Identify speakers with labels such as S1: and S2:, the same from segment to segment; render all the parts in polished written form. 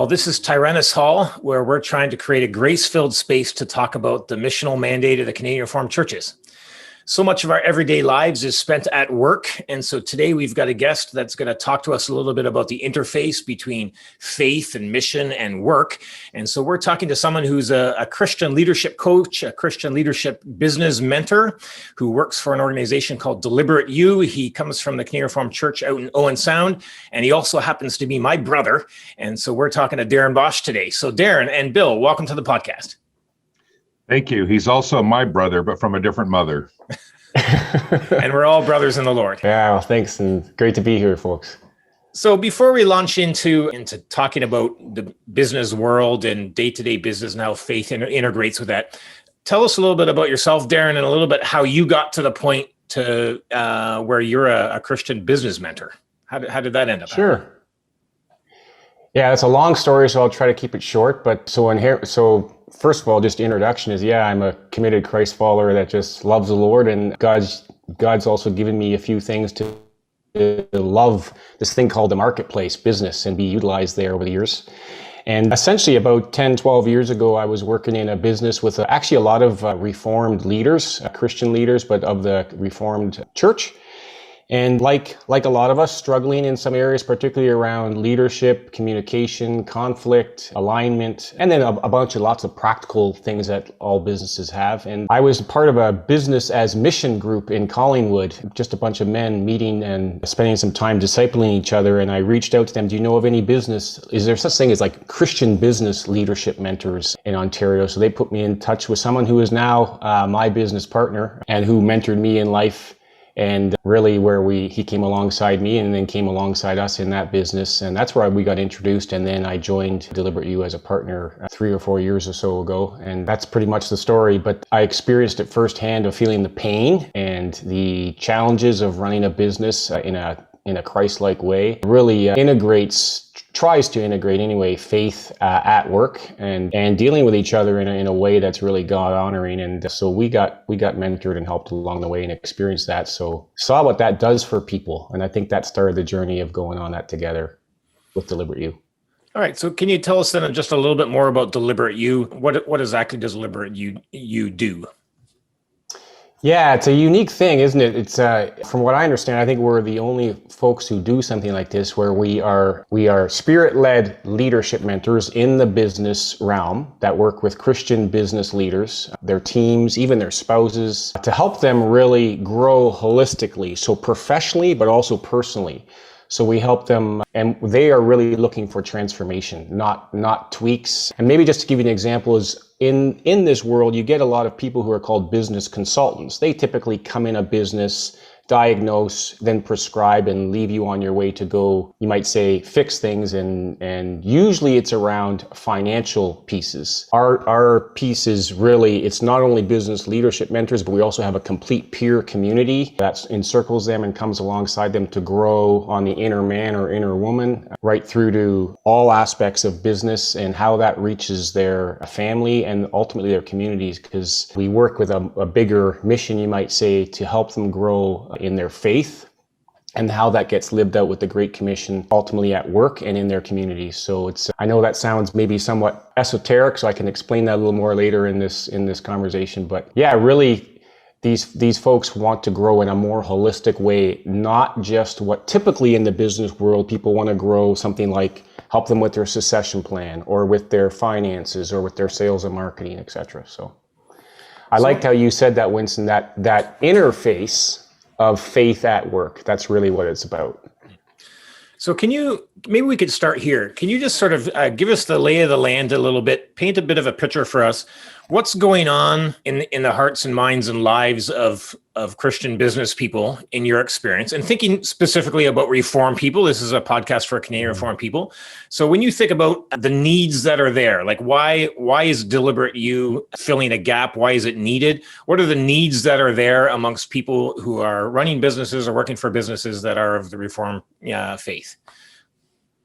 S1: Well, this is Tyrannus Hall, where we're trying to create a grace-filled space to talk about the missional mandate of the Canadian Reformed churches. So much of our everyday lives is spent at work. And so today we've got a guest that's going to talk to us a little bit about the interface between faith and mission and work. And so we're talking to someone who's a Christian leadership coach, a Christian leadership business mentor who works for an organization called DeliberateU. He comes from the Canadian Reformed Church out in Owen Sound, and he also happens to be my brother. And so we're talking to Darren Bosch today. So Darren and Bill, welcome to the podcast.
S2: Thank you. He's also my brother, but from a different mother.
S1: And we're all brothers in the Lord.
S3: Yeah, well, thanks. And great to be here, folks.
S1: So before we launch into talking about the business world and day-to-day business and how faith integrates with that, tell us a little bit about yourself, Darren, and a little bit how you got to the point to where you're a Christian business mentor. How did that end up?
S3: Sure. Yeah, it's a long story, so I'll try to keep it short. But first of all, just the introduction is, I'm a committed Christ follower that just loves the Lord, and God's also given me a few things to love this thing called the marketplace business and be utilized there over the years. And essentially about 10, 12 years ago, I was working in a business with actually a lot of Reformed leaders, Christian leaders, but of the Reformed church. And like a lot of us, struggling in some areas, particularly around leadership, communication, conflict, alignment, and then lots of practical things that all businesses have. And I was part of a business as mission group in Collingwood, just a bunch of men meeting and spending some time discipling each other. And I reached out to them, do you know of any business? Is there such thing as like Christian business leadership mentors in Ontario? So they put me in touch with someone who is now my business partner and who mentored me in life. And really he came alongside me and then came alongside us in that business. And that's where we got introduced. And then I joined DeliberateU as a partner 3 or 4 years or so ago. And that's pretty much the story. But I experienced it firsthand of feeling the pain and the challenges of running a business in a Christ-like way. Really tries to integrate anyway, faith at work and dealing with each other in a way that's really God honoring. And so we got mentored and helped along the way and experienced that. So saw what that does for people. And I think that started the journey of going on that together with DeliberateU.
S1: All right. So can you tell us then just a little bit more about DeliberateU? What exactly does DeliberateU do?
S3: Yeah, it's a unique thing, isn't it? It's from what I understand, I think we're the only folks who do something like this, where we are spirit-led leadership mentors in the business realm that work with Christian business leaders, their teams, even their spouses, to help them really grow holistically, so professionally, but also personally. So we help them, and they are really looking for transformation, not tweaks. And maybe just to give you an example is, in this world, you get a lot of people who are called business consultants. They typically come in a business, diagnose, then prescribe and leave you on your way to go, you might say, fix things. And usually it's around financial pieces. Our piece is really, it's not only business leadership mentors, but we also have a complete peer community that encircles them and comes alongside them to grow on the inner man or inner woman, right through to all aspects of business and how that reaches their family and ultimately their communities, because we work with a bigger mission, you might say, to help them grow in their faith and how that gets lived out with the Great Commission ultimately at work and in their communities. So I know that sounds maybe somewhat esoteric, so I can explain that a little more later in this conversation. But yeah, really these folks want to grow in a more holistic way, not just what typically in the business world people want to grow, something like help them with their succession plan or with their finances or with their sales and marketing, etc. So I liked how you said that, Winston, that interface of faith at work. That's really what it's about.
S1: So maybe we could start here. Can you just sort of give us the lay of the land a little bit, paint a bit of a picture for us? What's going on in the hearts and minds and lives of Christian business people in your experience? And thinking specifically about Reformed people, this is a podcast for Canadian Reformed people. So when you think about the needs that are there, like why is DeliberateU filling a gap? Why is it needed? What are the needs that are there amongst people who are running businesses or working for businesses that are of the Reformed faith?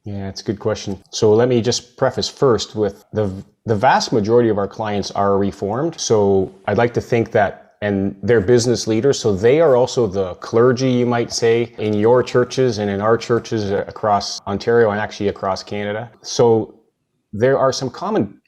S3: Yeah, it's a good question. So let me just preface first with the vast majority of our clients are Reformed. So I'd like to think that, and they're business leaders, so they are also the clergy, you might say, in your churches and in our churches across Ontario and actually across Canada. So there are some common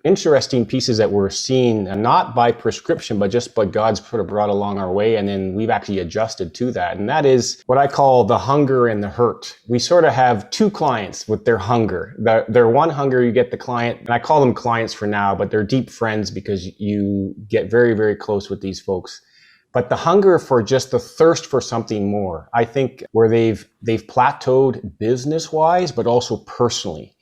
S3: interesting pieces that we're seeing, not by prescription, but just by God's sort of brought along our way. And then we've actually adjusted to that. And that is what I call the hunger and the hurt. We sort of have two clients with their hunger. Their one hunger, you get the client, and I call them clients for now, but they're deep friends because you get very, very close with these folks. But the hunger for just the thirst for something more, I think where they've plateaued business-wise, but also personally.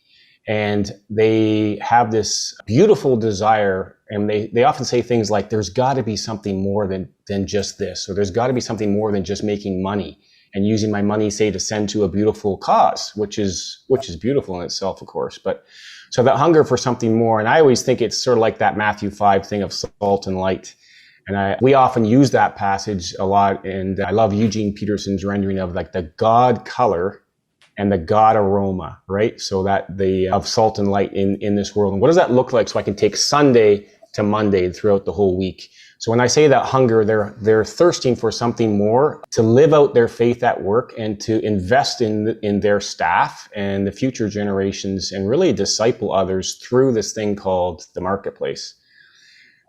S3: And they have this beautiful desire, and they often say things like, there's got to be something more than just this, or there's got to be something more than just making money and using my money, say, to send to a beautiful cause, which is beautiful in itself, of course. But so that hunger for something more, and I always think it's sort of like that Matthew 5 thing of salt and light. And we often use that passage a lot, and I love Eugene Peterson's rendering of like the God color and the God aroma, right? So that of salt and light in this world. And what does that look like? So I can take Sunday to Monday throughout the whole week. So when I say that hunger, they're thirsting for something more, to live out their faith at work and to invest in their staff and the future generations and really disciple others through this thing called the marketplace.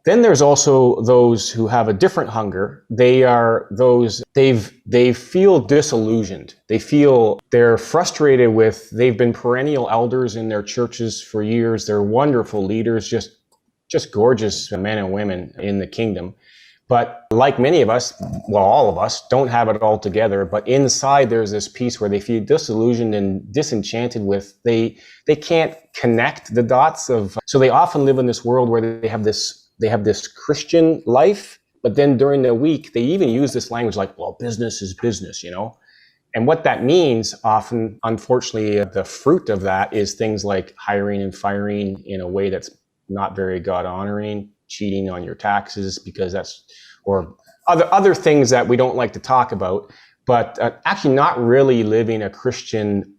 S3: Then there's also those who have a different hunger. They are those, they feel disillusioned. They feel they're frustrated with, they've been perennial elders in their churches for years. They're wonderful leaders, just gorgeous men and women in the kingdom. But like many of us, well, all of us, don't have it all together. But inside there's this piece where they feel disillusioned and disenchanted with, they can't connect the dots of, so they often live in this world where they have this Christian life, but then during the week, they even use this language like, well, business is business, you know? And what that means often, unfortunately, the fruit of that is things like hiring and firing in a way that's not very God honoring, cheating on your taxes because or other things that we don't like to talk about, but actually not really living a Christian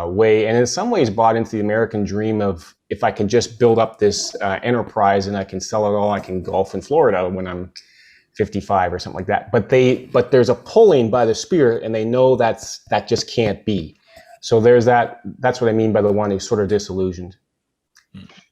S3: way. And in some ways bought into the American dream of, if I can just build up this enterprise and I can sell it all, I can golf in Florida when I'm 55 or something like that. But there's a pulling by the Spirit, and they know that just can't be. So there's that. That's what I mean by the one who's sort of disillusioned.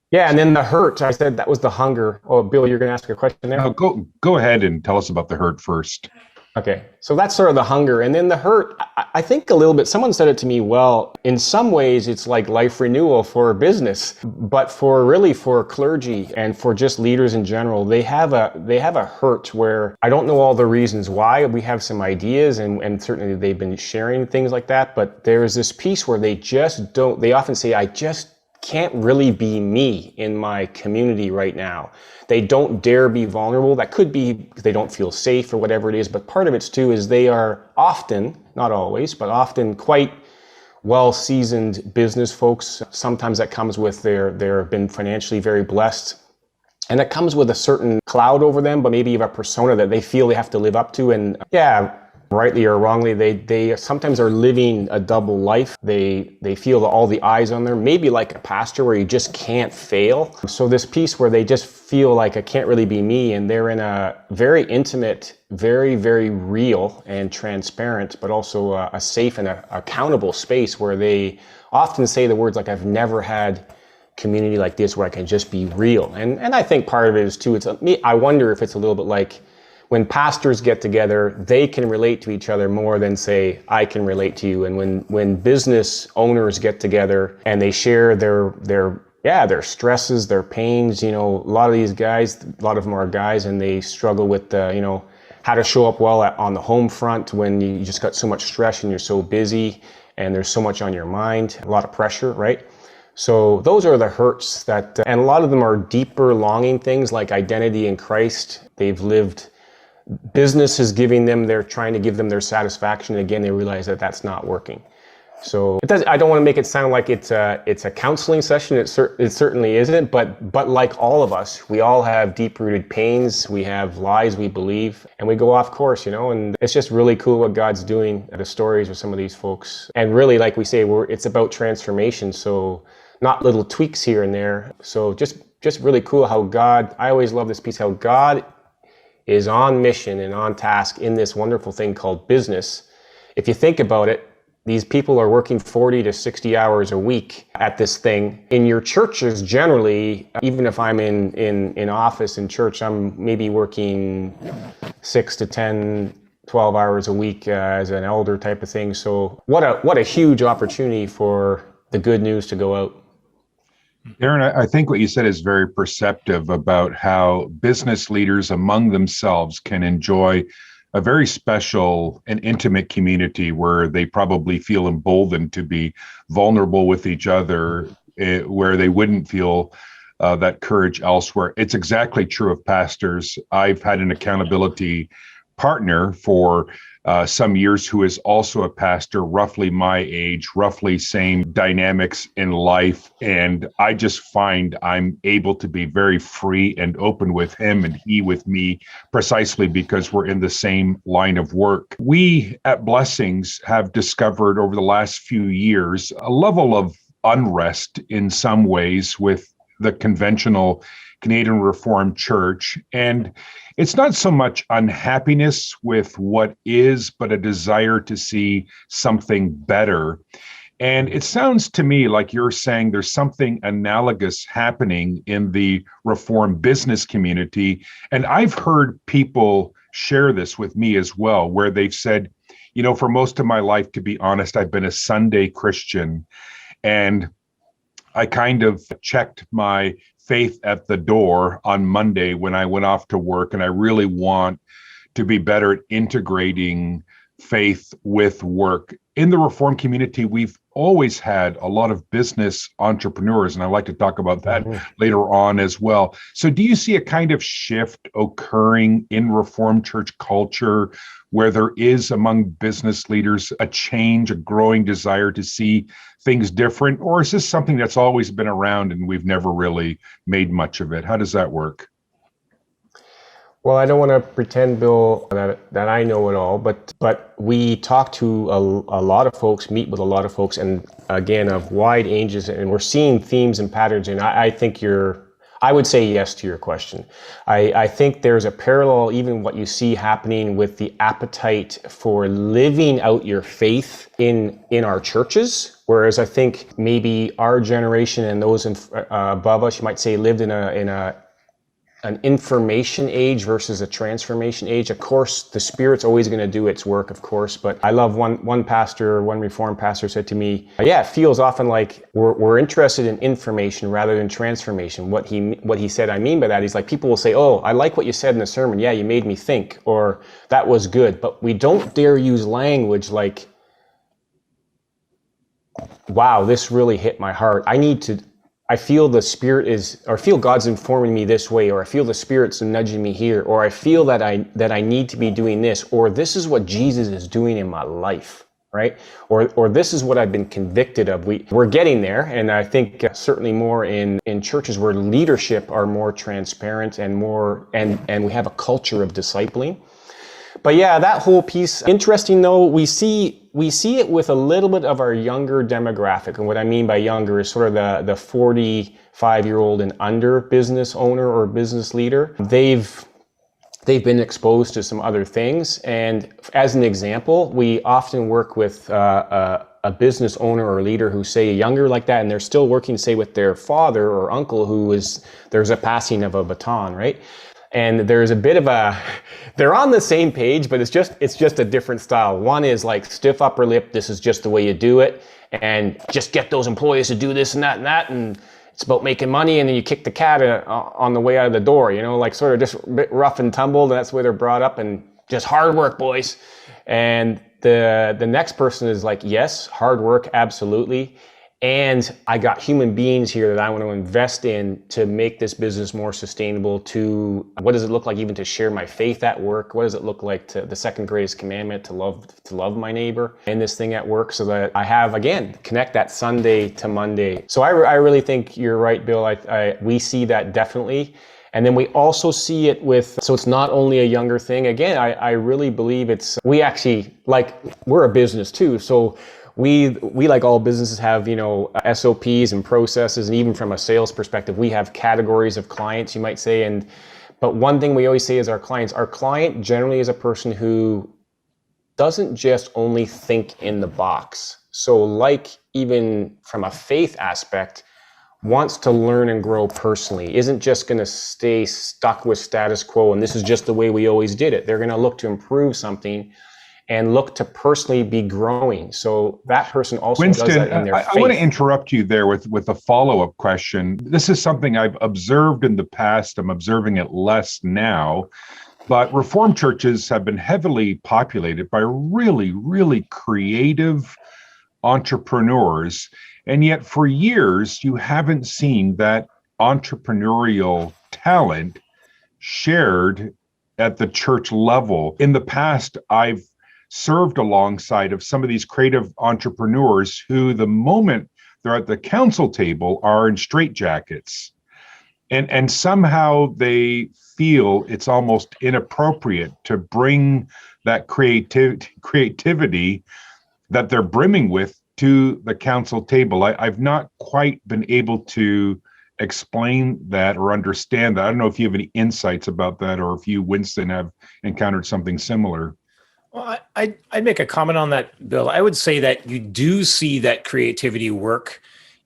S3: Yeah, and then the hurt. I said that was the hunger. Oh, Bill, you're going to ask a question there?
S2: No, go ahead and tell us about the hurt first.
S3: Okay, so that's sort of the hunger. And then the hurt, I think a little bit, someone said it to me, well, in some ways it's like life renewal for business, but for clergy and for just leaders in general, they have a hurt where I don't know all the reasons why. We have some ideas and certainly they've been sharing things like that, but there's this piece where they often say, I just can't really be me in my community right now. They don't dare be vulnerable. That could be because they don't feel safe or whatever it is. But part of it too is they are often, not always, but often quite well-seasoned business folks. Sometimes that comes with they've been financially very blessed. And it comes with a certain cloud over them, but maybe even a persona that they feel they have to live up to. And yeah, rightly or wrongly, they sometimes are living a double life. They feel all the eyes on them, maybe like a pastor where you just can't fail. So this piece where they just feel like I can't really be me, and they're in a very intimate, very, very real and transparent, but also a safe and accountable space where they often say the words like, I've never had community like this where I can just be real. And I think part of it is too, I wonder if it's a little bit like, when pastors get together, they can relate to each other more than say, I can relate to you. And when business owners get together and they share their stresses, their pains, a lot of these guys, a lot of them are guys, and they struggle with, how to show up well on the home front when you just got so much stress and you're so busy and there's so much on your mind, a lot of pressure, right? So those are the hurts that, and a lot of them are deeper longing things like identity in Christ. They've lived. Business is they're trying to give them their satisfaction. And again, they realize that that's not working. So I don't want to make it sound like it's a counseling session. It certainly isn't, but like all of us, we all have deep-rooted pains. We have lies we believe, and we go off course, and it's just really cool what God's doing, the stories with some of these folks. And really, like we say, it's about transformation. So not little tweaks here and there. So just really cool how God, I always love this piece, how God is on mission and on task in this wonderful thing called business. If you think about it, These people are working 40 to 60 hours a week at this thing. In your churches, generally, even if I'm in office in church, I'm maybe working 6 to 10, 12 hours a week as an elder type of thing. So what a huge opportunity for the good news to go out.
S2: Darren, I think what you said is very perceptive about how business leaders among themselves can enjoy a very special and intimate community where they probably feel emboldened to be vulnerable with each other, where they wouldn't feel that courage elsewhere. It's exactly true of pastors. I've had an accountability partner for some years who is also a pastor, roughly my age, roughly same dynamics in life. And I just find I'm able to be very free and open with him and he with me, precisely because we're in the same line of work. We at Blessings have discovered over the last few years a level of unrest in some ways with the conventional Canadian Reformed Church. And it's not so much unhappiness with what is, but a desire to see something better. And it sounds to me like you're saying there's something analogous happening in the Reformed business community. And I've heard people share this with me as well, where they've said, you know, for most of my life, to be honest, I've been a Sunday Christian. And I kind of checked my faith at the door on Monday when I went off to work, and I really want to be better at integrating faith with work. In the Reformed community, we've always had a lot of business entrepreneurs, and I'd like to talk about that later on as well. So do you see a kind of shift occurring in Reformed church culture where there is among business leaders a change, a growing desire to see things different? Or is this something that's always been around and we've never really made much of it? How does that work?
S3: Well, I don't want to pretend, Bill, that I know it all, but we talk to a lot of folks, meet with a lot of folks, and again, of wide ages, and we're seeing themes and patterns. And I would say yes to your question. I think there's a parallel, even what you see happening with the appetite for living out your faith in our churches. Whereas I think maybe our generation and those above us, you might say, lived in an information age versus a transformation age. Of course, the Spirit's always going to do its work, of course, but I love one Reformed pastor said to me, yeah, it feels often like we're interested in information rather than transformation. What he said, I mean by that, he's like, people will say, oh, I like what you said in the sermon. Yeah, you made me think, or that was good. But we don't dare use language like, wow, this really hit my heart. I feel the Spirit or I feel God's informing me this way, or I feel the Spirit's nudging me here, or I feel that I need to be doing this, or this is what Jesus is doing in my life, right? Or this is what I've been convicted of. We're getting there, and I think certainly more in churches where leadership are more transparent and more, and we have a culture of discipling. But yeah, that whole piece, interesting though, we see it with a little bit of our younger demographic. And what I mean by younger is sort of the 45-year-old and under business owner or business leader. They've been exposed to some other things. And as an example, we often work with a business owner or leader who say younger like that, and they're still working, say, with their father or uncle there's a passing of a baton, right? And there's a bit of they're on the same page, but it's just a different style. One is like stiff upper lip, this is just the way you do it, and just get those employees to do this and that, and it's about making money, and then you kick the cat on the way out of the door, like sort of just a bit rough and tumble. That's the way they're brought up, and just hard work, boys. And the next person is like, yes, hard work, absolutely. And I got human beings here that I want to invest in to make this business more sustainable. What does it look like even to share my faith at work? What does it look like to the second greatest commandment, to love my neighbor in this thing at work, so that I have, again, connect that Sunday to Monday. So I really think you're right, Bill. We see that definitely. And then we also see it so it's not only a younger thing. Again, I really believe we're a business too. So we like all businesses have, SOPs and processes, and even from a sales perspective, we have categories of clients, you might say. But one thing we always say is our client generally is a person who doesn't just only think in the box. So like even from a faith aspect, wants to learn and grow personally, isn't just going to stay stuck with status quo and this is just the way we always did it. They're going to look to improve something and look to personally be growing. So that person also
S2: Winston,
S3: does that in their faith.
S2: I want to interrupt you there with a follow-up question. This is something I've observed in the past. I'm observing it less now. But Reformed churches have been heavily populated by really, really creative entrepreneurs. And yet for years, you haven't seen that entrepreneurial talent shared at the church level. In the past, I've served alongside of some of these creative entrepreneurs who, the moment they're at the council table, are in straitjackets. And somehow they feel it's almost inappropriate to bring that creativity that they're brimming with to the council table. I've not quite been able to explain that or understand that. I don't know if you have any insights about that, or if you, Winston, have encountered something similar.
S1: Well, I'd make a comment on that, Bill. I would say that you do see that creativity work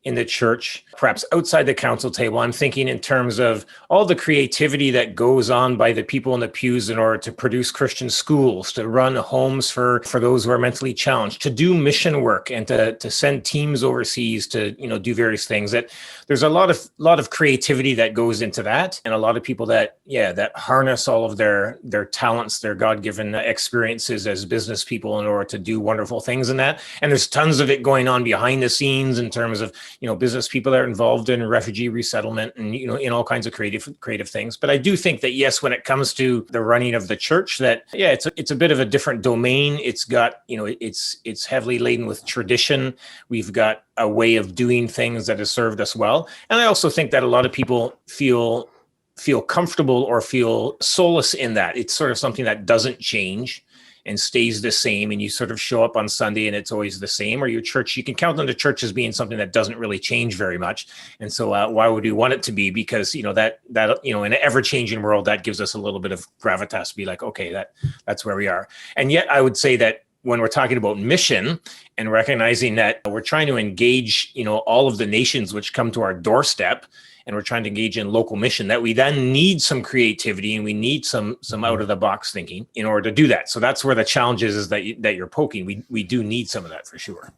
S1: in the church, perhaps outside the council table. I'm thinking in terms of all the creativity that goes on by the people in the pews in order to produce Christian schools, to run homes for those who are mentally challenged, to do mission work and to send teams overseas to, do various things. That there's a lot of creativity that goes into that, and a lot of people that harness all of their talents, their God-given experiences as business people in order to do wonderful things in that. And there's tons of it going on behind the scenes in terms of business people that are involved in refugee resettlement and, in all kinds of creative things. But I do think that, yes, when it comes to the running of the church, that, it's a bit of a different domain. It's got, it's heavily laden with tradition. We've got a way of doing things that has served us well. And I also think that a lot of people feel comfortable or feel solace in that. It's sort of something that doesn't change and stays the same, and you sort of show up on Sunday and it's always the same. Or your church, you can count on the church as being something that doesn't really change very much. And so why would we want it to be? Because that in an ever-changing world, that gives us a little bit of gravitas to be like, okay, that's where we are. And yet I would say that when we're talking about mission and recognizing that we're trying to engage, all of the nations which come to our doorstep, and we're trying to engage in local mission, that we then need some creativity and we need some out of the box thinking in order to do that. So that's where the challenge is that you're poking. We do need some of that for sure.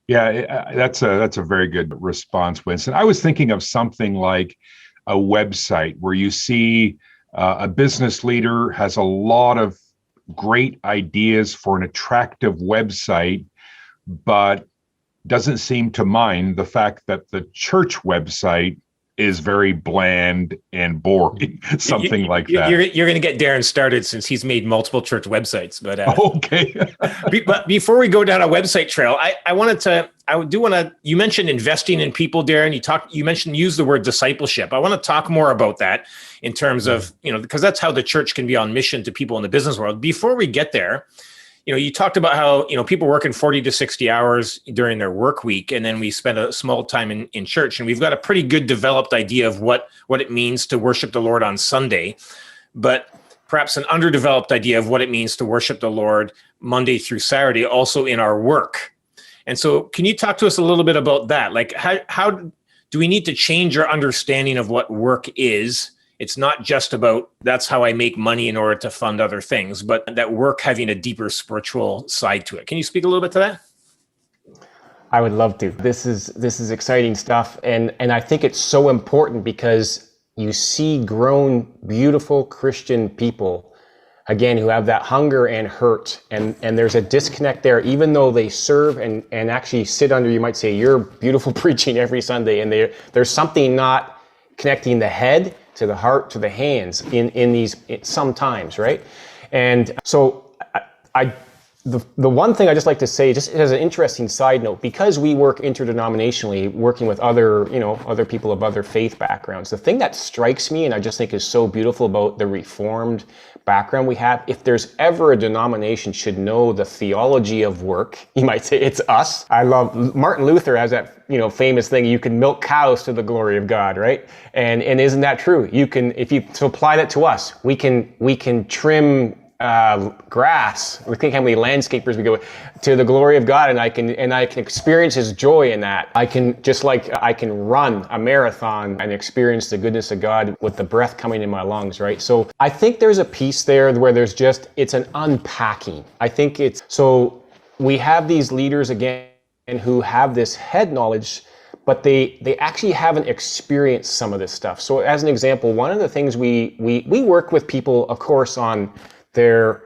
S2: Yeah, that's a very good response, Winston. I was thinking of something like a website where you see a business leader has a lot of great ideas for an attractive website, but doesn't seem to mind the fact that the church website is very bland and boring, something like that.
S1: You're going to get Darren started since he's made multiple church websites. But
S2: okay.
S1: But before we go down a website trail, you mentioned investing in people, Darren. You mentioned use the word discipleship. I want to talk more about that in terms of, because that's how the church can be on mission to people in the business world. Before we get there, you talked about how, people working 40 to 60 hours during their work week, and then we spend a small time in church, and we've got a pretty good developed idea of what it means to worship the Lord on Sunday, but perhaps an underdeveloped idea of what it means to worship the Lord Monday through Saturday, also in our work. And so can you talk to us a little bit about that? Like how do we need to change our understanding of what work is? It's not just about that's how I make money in order to fund other things, but that work having a deeper spiritual side to it. Can you speak a little bit to that?
S3: I would love to. This is exciting stuff. And I think it's so important because you see grown, beautiful Christian people, again, who have that hunger and hurt. And there's a disconnect there, even though they serve and actually sit under, you might say, your beautiful preaching every Sunday. And there's something not connecting the head to the heart, to the hands in these sometimes, right? And so the one thing I just like to say, just as an interesting side note, because we work interdenominationally, working with other people of other faith backgrounds, the thing that strikes me and I just think is so beautiful about the Reformed background we have, if there's ever a denomination should know the theology of work, you might say it's us. I love Martin Luther has that famous thing, you can milk cows to the glory of God, right? And isn't that true? You can, if you to apply that to us, we can trim grass. Look at how many landscapers we go to the glory of God, and I can experience His joy in that. I can run a marathon and experience the goodness of God with the breath coming in my lungs, right? So I think there's a piece there where it's an unpacking. I think so we have these leaders again who have this head knowledge, but they actually haven't experienced some of this stuff. So as an example, one of the things we work with people, of course, on their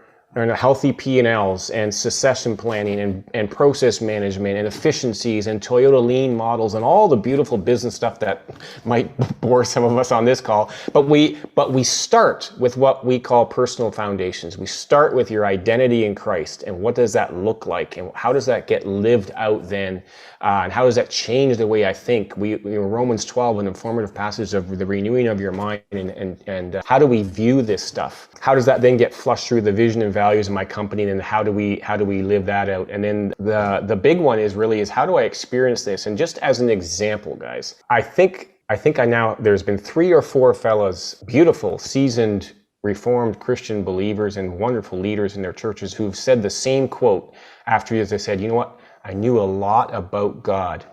S3: healthy P&Ls and succession planning and process management and efficiencies and Toyota lean models and all the beautiful business stuff that might bore some of us on this call. But we start with what we call personal foundations. We start with your identity in Christ, and what does that look like, and how does that get lived out then, and how does that change the way I think? Romans 12, an informative passage of the renewing of your mind, and how do we view this stuff? How does that then get flushed through the vision and values of my company, and how do we live that out? And then the big one is how do I experience this? And just as an example, guys, I think there's been 3 or 4 fellas, beautiful, seasoned, Reformed Christian believers and wonderful leaders in their churches who've said the same quote after they said, you know what? I knew a lot about God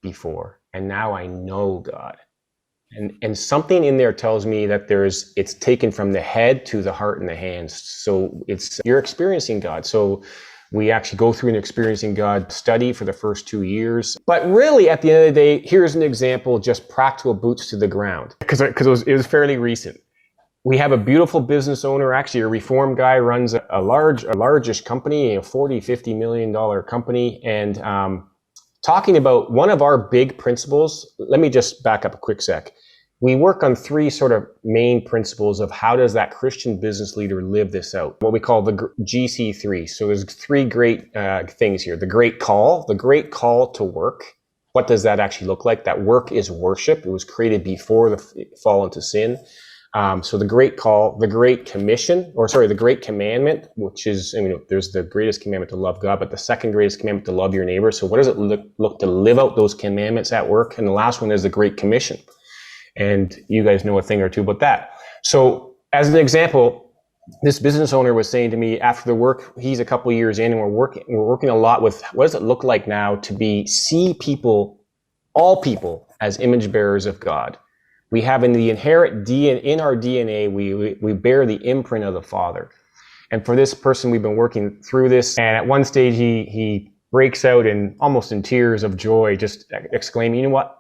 S3: before, and now I know God. And something in there tells me that it's taken from the head to the heart and the hands. So you're experiencing God. So we actually go through an experiencing God study for the first 2 years. But really, at the end of the day, here's an example, just practical boots to the ground, because it was fairly recent. We have a beautiful business owner, actually a Reformed guy, runs a largish company, a $40-50 million company, and talking about one of our big principles. Let me just back up a quick sec. We work on 3 sort of main principles of how does that Christian business leader live this out, what we call the GC3. So there's 3 great things here. The great call to work. What does that actually look like? That work is worship. It was created before the fall into sin. So the great call, the great the great commandment, which is, there's the greatest commandment to love God, but the second greatest commandment to love your neighbor. So what does it look to live out those commandments at work? And the last one is the Great Commission. And you guys know a thing or two about that. So as an example, this business owner was saying to me after the work, he's a couple of years in, and we're working a lot with what does it look like now to see people, all people, as image bearers of God. We have in our DNA, we bear the imprint of the Father. And for this person, we've been working through this. And at one stage, he breaks out almost in tears of joy, just exclaiming, you know what?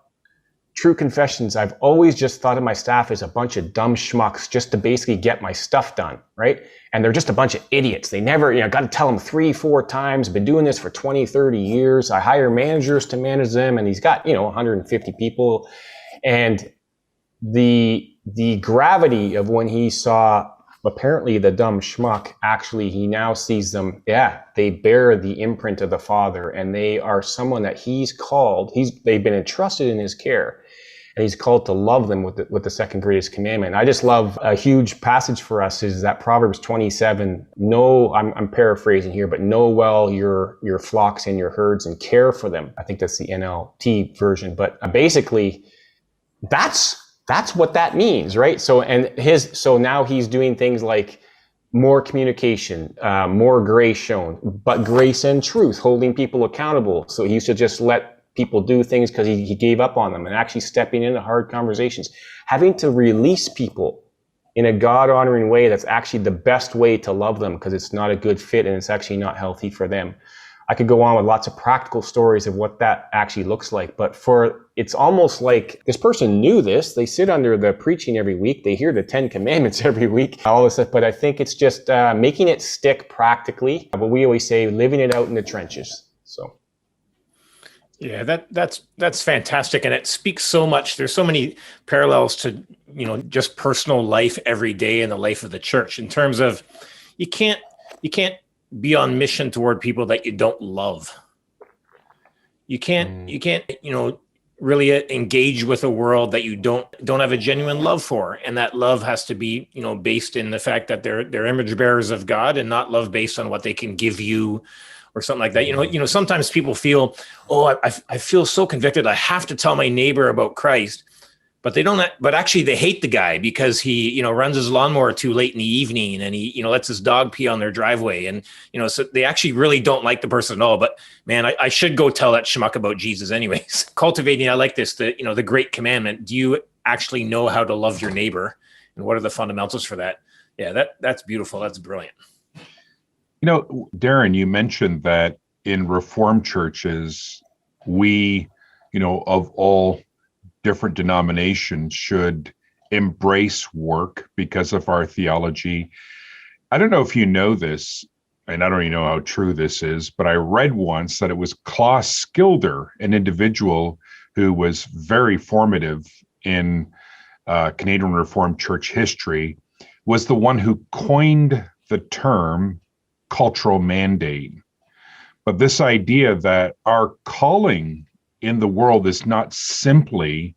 S3: True confessions, I've always just thought of my staff as a bunch of dumb schmucks just to basically get my stuff done, right? And they're just a bunch of idiots. They never, got to tell them 3-4 times. I've been doing this for 20-30 years. I hire managers to manage them, and he's got, 150 people. And the gravity of when he saw apparently the dumb schmuck, actually he now sees them, they bear the imprint of the Father, and they are someone that he's called, they've been entrusted in his care, and he's called to love them with the second greatest commandment. I just love a huge passage for us is that Proverbs 27, I'm paraphrasing here, but know well your flocks and your herds and care for them. I think that's the NLT version, but basically that's what that means, right? So now he's doing things like more communication, more grace shown, but grace and truth, holding people accountable. So he used to just let people do things because he gave up on them, and actually stepping into hard conversations, having to release people in a God-honoring way that's actually the best way to love them, because it's not a good fit and it's actually not healthy for them. I could go on with lots of practical stories of what that actually looks like, but it's almost like this person knew this. They sit under the preaching every week. They hear the 10 Commandments every week, all this stuff. But I think it's just making it stick practically. But we always say living it out in the trenches. So.
S1: Yeah, that's fantastic, and it speaks so much. There's so many parallels to just personal life every day in the life of the church in terms of you can't be on mission toward people that you don't love. You can't really engage with a world that you don't have a genuine love for, and that love has to be based in the fact that they're image bearers of God, and not love based on what they can give you or something like that. Sometimes people feel, I feel so convicted. I have to tell my neighbor about Christ. but but actually they hate the guy because he, runs his lawnmower too late in the evening, and he, lets his dog pee on their driveway. And, so they actually really don't like the person at all. But man, I should go tell that schmuck about Jesus anyways. Cultivating, I like this, the great commandment. Do you actually know how to love your neighbor? And what are the fundamentals for that? Yeah, that's beautiful. That's brilliant.
S2: Darren, you mentioned that in Reformed churches, we, of all different denominations should embrace work because of our theology. I don't know if you know this, and I don't even know how true this is, but I read once that it was Klaus Skilder, an individual who was very formative in Canadian Reformed Church history, was the one who coined the term cultural mandate. But this idea that our calling in the world is not simply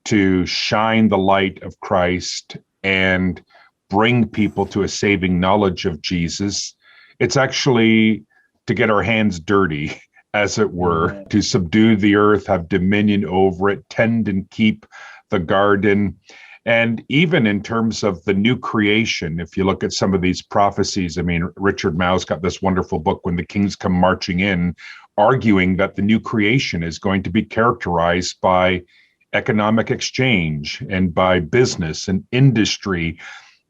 S2: to shine the light of Christ and bring people to a saving knowledge of Jesus. It's actually to get our hands dirty, as it were, to subdue the earth, have dominion over it, tend and keep the garden. And even in terms of the new creation, if you look at some of these prophecies, Richard Mouw's got this wonderful book, When the Kings Come Marching In, arguing that the new creation is going to be characterized by economic exchange and by business and industry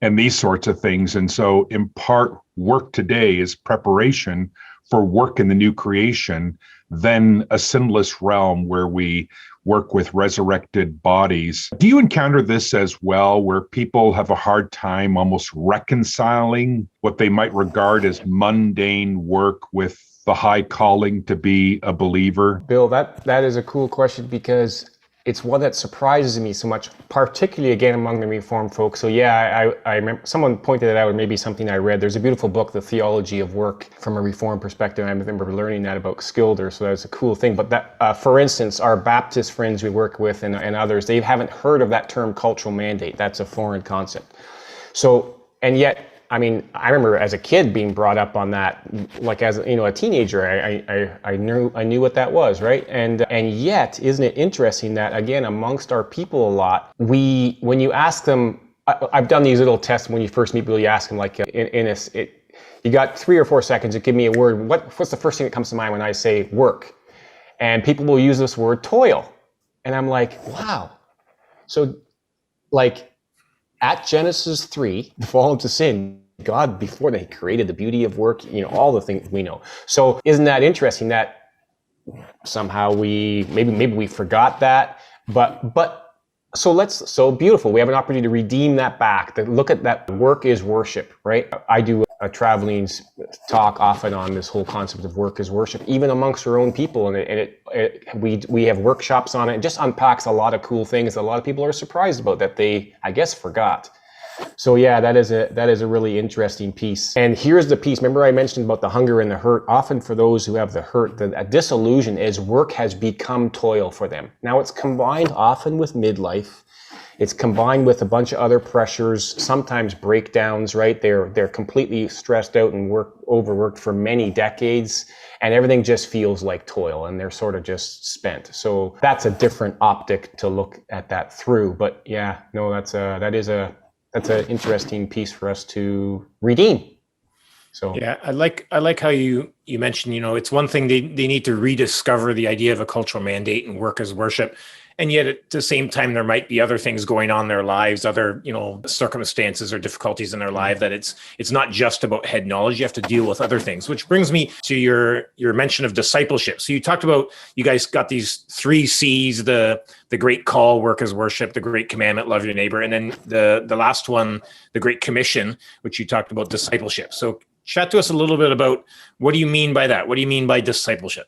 S2: and these sorts of things. And so in part, work today is preparation for work in the new creation, then a sinless realm where we work with resurrected bodies. Do you encounter this as well, where people have a hard time almost reconciling what they might regard as mundane work with the high calling to be a believer?
S3: Bill, that is a cool question, because it's one that surprises me so much, particularly again among the Reformed folks. So yeah, I remember someone pointed it out, or maybe something I read. There's a beautiful book, The Theology of Work, from a Reformed perspective. I remember learning that about Skilder, so that's a cool thing. But that, for instance, our Baptist friends we work with and others, they haven't heard of that term cultural mandate. That's a foreign concept. So, and yet, I remember as a kid being brought up on that, like as a teenager, I knew what that was, right? And yet, isn't it interesting that again amongst our people a lot, when you ask them, I've done these little tests when you first meet people, you ask them like you got 3 or 4 seconds to give me a word. What's the first thing that comes to mind when I say work? And people will use this word toil, and I'm like, wow. So like, at Genesis 3, the fall into sin, God, before they created the beauty of work, all the things we know. So isn't that interesting that somehow maybe we forgot that, but so beautiful. We have an opportunity to redeem that back, to look at that work is worship, right? I do a traveling talk often on this whole concept of work is worship, even amongst our own people. And we have workshops on it. It just unpacks a lot of cool things that a lot of people are surprised about that they, I guess, forgot. So yeah, that is a really interesting piece. And here's the piece. Remember I mentioned about the hunger and the hurt. Often for those who have the hurt, a disillusion is work has become toil for them. Now it's combined often with midlife. It's combined with a bunch of other pressures, sometimes breakdowns, right? They're completely stressed out and overworked for many decades, and everything just feels like toil, and they're sort of just spent. So that's a different optic to look at that through. But yeah, no, that's an interesting piece for us to redeem. So
S1: yeah, I like how you mentioned, it's one thing they need to rediscover the idea of a cultural mandate and work as worship. And yet at the same time, there might be other things going on in their lives, other, circumstances or difficulties in their life, that it's not just about head knowledge. You have to deal with other things, which brings me to your mention of discipleship. So you talked about, you guys got these 3 C's, the great call, work as worship, the great commandment, love your neighbor. And then the last one, the great commission, which you talked about, discipleship. So chat to us a little bit about, what do you mean by that? What do you mean by discipleship?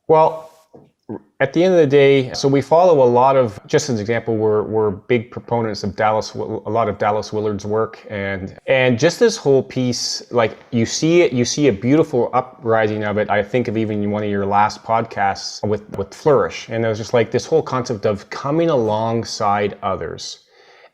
S3: Well, at the end of the day, so we follow a lot of, just as an example, we're big proponents of a lot of Dallas Willard's work, and just this whole piece, like you see a beautiful uprising of it. I think of even one of your last podcasts with Flourish, and it was just like this whole concept of coming alongside others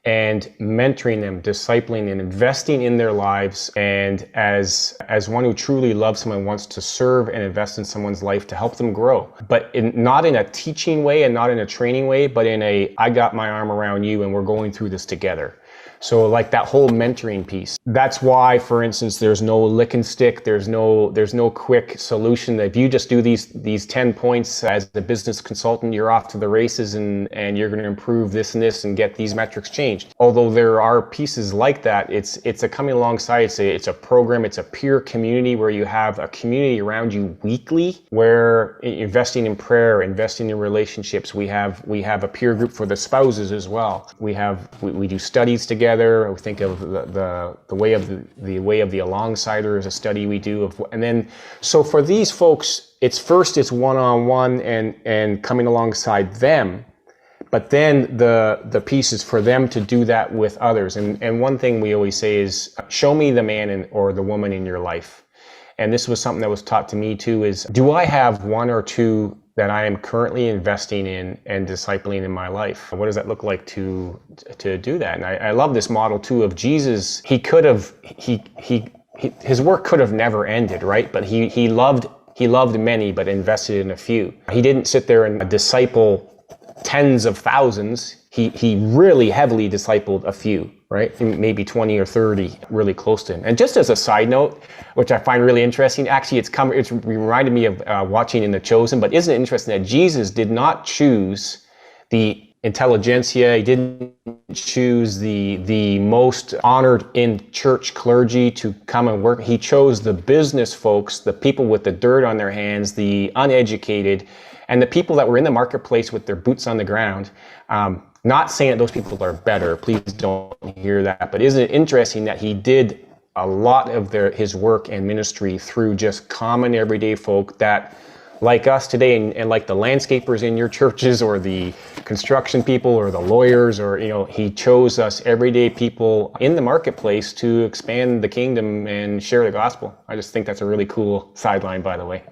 S3: and mentoring them, discipling and investing in their lives, and as one who truly loves someone, wants to serve and invest in someone's life to help them grow, but not in a teaching way and not in a training way, but in a, I got my arm around you and we're going through this together. So like that whole mentoring piece. That's why, for instance, there's no lick and stick. There's no quick solution that if you just do these 10 points as a business consultant, you're off to the races and you're going to improve this and this and get these metrics changed. Although there are pieces like that, it's a coming alongside. It's a program. It's a peer community where you have a community around you weekly, where investing in prayer, investing in relationships. We have a peer group for the spouses as well. We do studies together. We think of the way of the alongsider is a study we do and then so for these folks, it's one-on-one and coming alongside them, but then the piece is for them to do that with others. And one thing we always say is, show me the man or the woman in your life. And this was something that was taught to me too, is do I have one or two that I am currently investing in and discipling in my life? What does that look like to do that? And I love this model too of Jesus. His work could have never ended, right? But he loved many, but invested in a few. He didn't sit there and disciple tens of thousands. He really heavily discipled a few, right? Maybe 20 or 30 really close to him. And just as a side note, which I find really interesting, actually it's reminded me of watching in The Chosen, but isn't it interesting that Jesus did not choose the intelligentsia, he didn't choose the most honored in church clergy to come and work. He chose the business folks, the people with the dirt on their hands, the uneducated, and the people that were in the marketplace with their boots on the ground. Not saying that those people are better, please don't hear that, but isn't it interesting that he did a lot of his work and ministry through just common everyday folk that, like us today, and like the landscapers in your churches or the construction people or the lawyers, or he chose us everyday people in the marketplace to expand the kingdom and share the gospel. I just think that's a really cool sideline, by the way.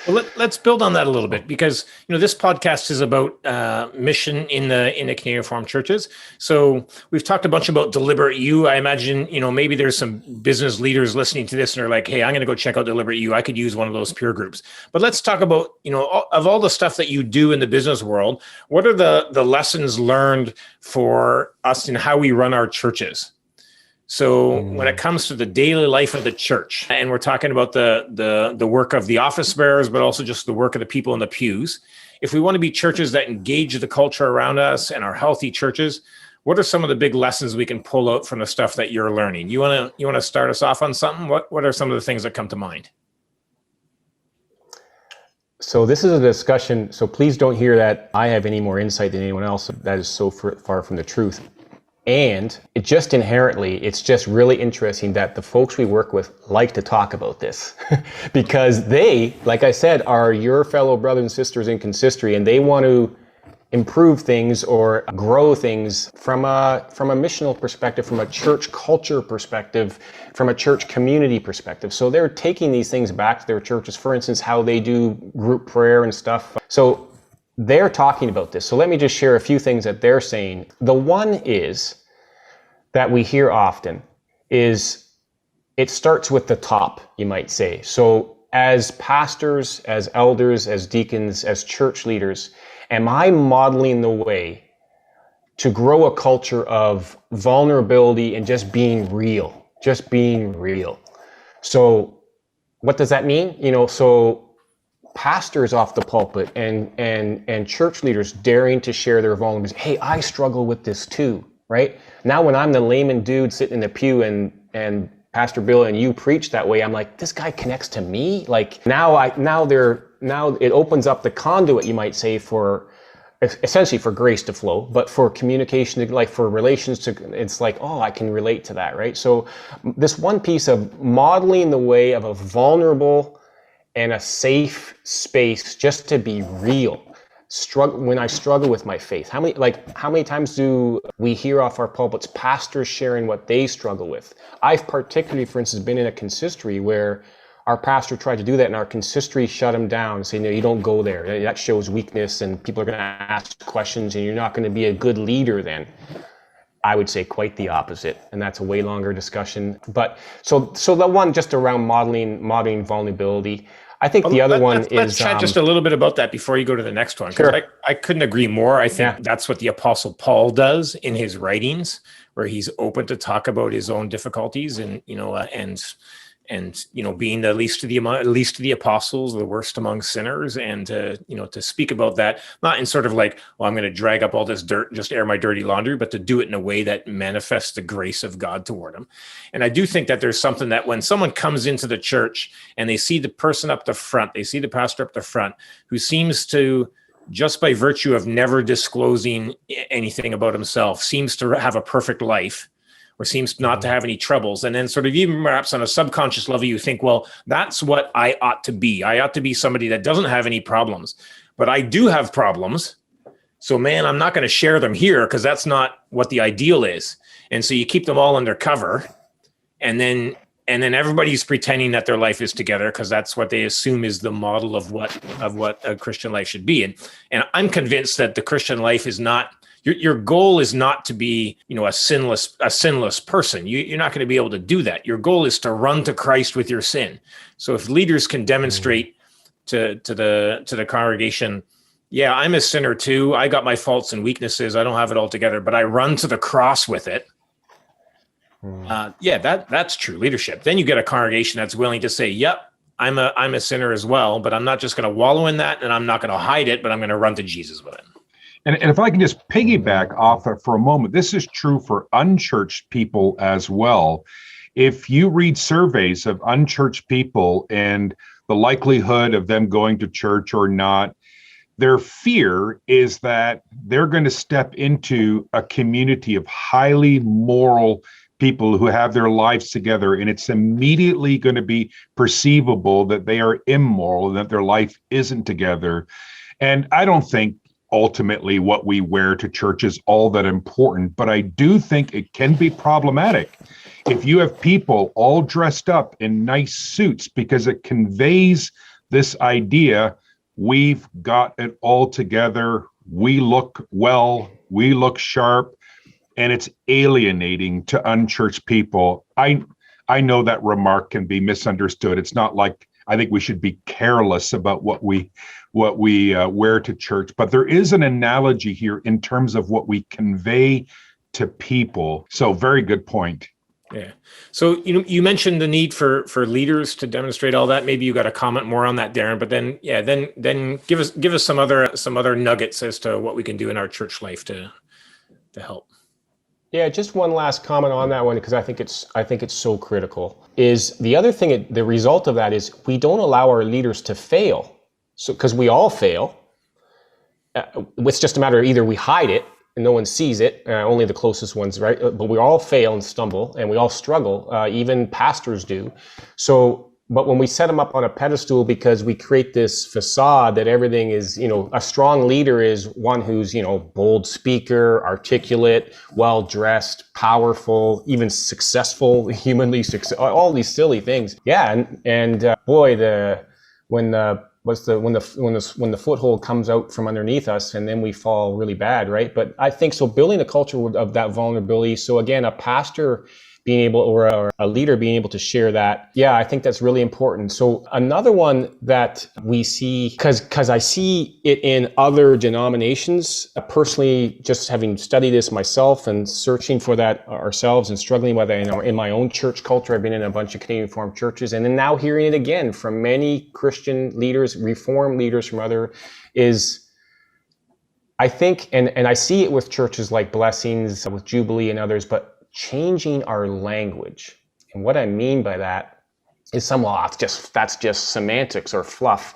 S1: Well, let's build on that a little bit, because this podcast is about mission in the Canadian Reformed churches. So we've talked a bunch about DeliberateU. I imagine maybe there's some business leaders listening to this and are like, hey, I'm going to go check out DeliberateU. I could use one of those peer groups. But let's talk about of all the stuff that you do in the business world, what are the lessons learned for us in how we run our churches? So when it comes to the daily life of the church, and we're talking about the work of the office bearers, but also just the work of the people in the pews, if we want to be churches that engage the culture around us and are healthy churches, what are some of the big lessons we can pull out from the stuff that you're learning? You want to start us off on something? What are some of the things that come to mind?
S3: So this is a discussion, so please don't hear that I have any more insight than anyone else. That is so far from the truth. And it just inherently, it's just really interesting that the folks we work with like to talk about this because they, like I said, are your fellow brothers and sisters in consistory, and they want to improve things or grow things from a missional perspective, from a church culture perspective, from a church community perspective. So they're taking these things back to their churches, for instance, how they do group prayer and stuff. So they're talking about this. So let me just share a few things that they're saying. The one is that we hear often is it starts with the top, you might say. So as pastors, as elders, as deacons, as church leaders, am I modeling the way to grow a culture of vulnerability and just being real? Just being real. So what does that mean? So pastors off the pulpit and church leaders daring to share their vulnerabilities. Hey, I struggle with this too, right? Now when I'm the layman dude sitting in the pew and Pastor Bill and you preach that way, I'm like, this guy connects to me. Like now it opens up the conduit, you might say, for essentially for grace to flow, but for communication, like for relations to, it's like, oh, I can relate to that, right? So this one piece of modeling the way of a vulnerable and a safe space just to be real. When I struggle with my faith, how many times do we hear off our pulpits pastors sharing what they struggle with? I've particularly, for instance, been in a consistory where our pastor tried to do that and our consistory shut him down and say, no, you don't go there. That shows weakness and people are going to ask questions and you're not going to be a good leader then. I would say quite the opposite, and that's a way longer discussion. But so the one just around modeling vulnerability. I think the other one is...
S1: Let's chat just a little bit about that before you go to the next one, because I couldn't agree more. I think that's what the Apostle Paul does in his writings, where he's open to talk about his own difficulties and, being the least of the apostles, the worst among sinners, and to speak about that, not in sort of like, well, I'm going to drag up all this dirt, just air my dirty laundry, but to do it in a way that manifests the grace of God toward him. And I do think that there's something that when someone comes into the church and they see the person up the front, they see the pastor up the front, who seems to, just by virtue of never disclosing anything about himself, seems to have a perfect life, or seems not to have any troubles. And then sort of even perhaps on a subconscious level, you think, well, that's what I ought to be. I ought to be somebody that doesn't have any problems, but I do have problems. So man, I'm not going to share them here because that's not what the ideal is. And so you keep them all under cover, and then everybody's pretending that their life is together because that's what they assume is the model of what a Christian life should be. And I'm convinced that the Christian life is not, your goal is not to be, a sinless person. You're not going to be able to do that. Your goal is to run to Christ with your sin. So if leaders can demonstrate to the congregation, yeah, I'm a sinner too. I got my faults and weaknesses. I don't have it all together, but I run to the cross with it. That's true leadership. Then you get a congregation that's willing to say, yep, I'm a sinner as well, but I'm not just going to wallow in that, and I'm not going to hide it, but I'm going to run to Jesus with it.
S2: And if I can just piggyback off it for a moment, this is true for unchurched people as well. If you read surveys of unchurched people and the likelihood of them going to church or not, their fear is that they're going to step into a community of highly moral people who have their lives together, and it's immediately going to be perceivable that they are immoral and that their life isn't together. And I don't think ultimately what we wear to church is all that important, but I do think it can be problematic if you have people all dressed up in nice suits, because it conveys this idea, we've got it all together, we look well, we look sharp, and it's alienating to unchurched people. I know that remark can be misunderstood. It's not like I think we should be careless about what we wear to church, but there is an analogy here in terms of what we convey to people. So very good point.
S1: Yeah. So you mentioned the need for leaders to demonstrate all that. Maybe you got a comment more on that, Darren. But then give us some other nuggets as to what we can do in our church life to help.
S3: Yeah, just one last comment on that one, because I think it's so critical. Is the other thing, the result of that is we don't allow our leaders to fail. So, because we all fail, it's just a matter of either we hide it and no one sees it, only the closest ones, right? But we all fail and stumble, and we all struggle. Even pastors do. So, but when we set them up on a pedestal because we create this facade that everything is, a strong leader is one who's, bold speaker, articulate, well-dressed, powerful, even successful, humanly successful, all these silly things. Yeah, and boy, when the foothold comes out from underneath us, and then we fall really bad, right? But I think so, building a culture of that vulnerability. So again, a pastor being able, or a leader being able to share that. Yeah, I think that's really important. So another one that we see, because I see it in other denominations, personally, just having studied this myself and searching for that ourselves and struggling with it in my own church culture. I've been in a bunch of Canadian Reformed churches, and then now hearing it again from many Christian leaders, Reformed leaders from other, is I think, and I see it with churches like Blessings, with Jubilee and others, but changing our language. And what I mean by that is that's just semantics or fluff.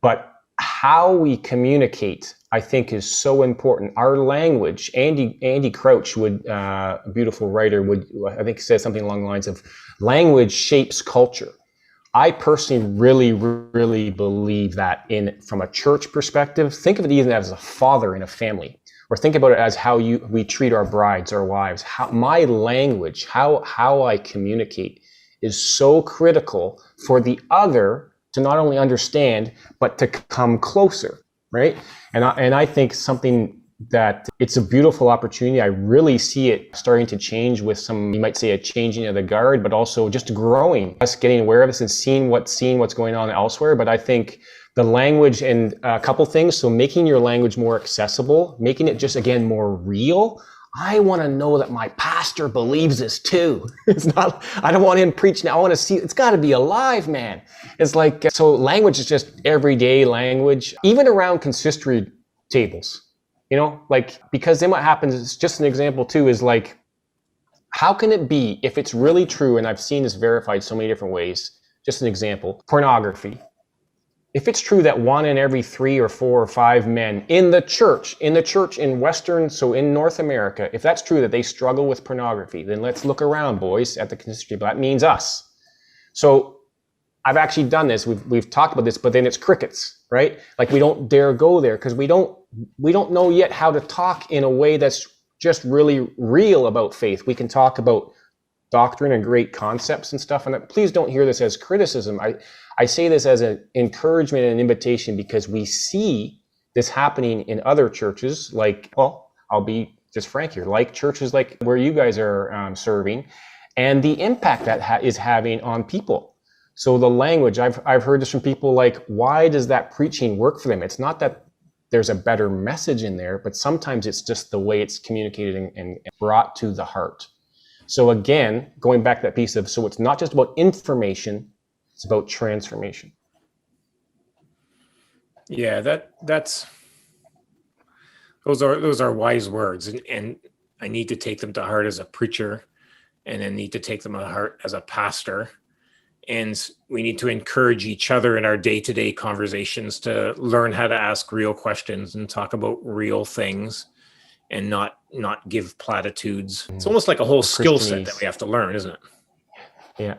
S3: But how we communicate, I think, is so important. Our language, Andy Crouch a beautiful writer, I think says something along the lines of language shapes culture. I personally really, really believe that from a church perspective. Think of it even as a father in a family. Or think about it as how we treat our brides, our wives. My language, how I communicate is so critical for the other to not only understand, but to come closer, right? And I think something that it's a beautiful opportunity. I really see it starting to change with some, you might say, a changing of the guard, but also just growing, us getting aware of this and seeing what's going on elsewhere. But I think the language and a couple things. So making your language more accessible, making it just, again, more real. I want to know that my pastor believes this too. It's not, I don't want him preaching. I want to see, it's got to be alive, man. It's like, so language is just everyday language, even around consistory tables. You know, like, because then what happens is, just an example too, is like, how can it be, if it's really true, and I've seen this verified so many different ways, just an example, pornography. If it's true that 1 in every 3 or 4 or 5 men in the church in Western, so in North America, if that's true that they struggle with pornography, then let's look around, boys, at the consistory table. That means us. So I've actually done this. We've talked about this, but then it's crickets, right? Like, we don't dare go there because we don't know yet how to talk in a way that's just really real about faith. We can talk about doctrine and great concepts and stuff, and please don't hear this as criticism. I say this as an encouragement and an invitation because we see this happening in other churches, like, well, I'll be just frank here, like churches like where you guys are serving, and the impact that is having on people. So the language, I've heard this from people like, why does that preaching work for them? It's not that there's a better message in there, but sometimes it's just the way it's communicated and brought to the heart. So again, going back to that piece of, so it's not just about information, it's about transformation.
S1: Yeah, those are wise words, and I need to take them to heart as a preacher, and I need to take them to heart as a pastor. And we need to encourage each other in our day-to-day conversations to learn how to ask real questions and talk about real things, and not give platitudes. It's almost like a whole skill set that we have to learn, isn't it?
S3: Yeah.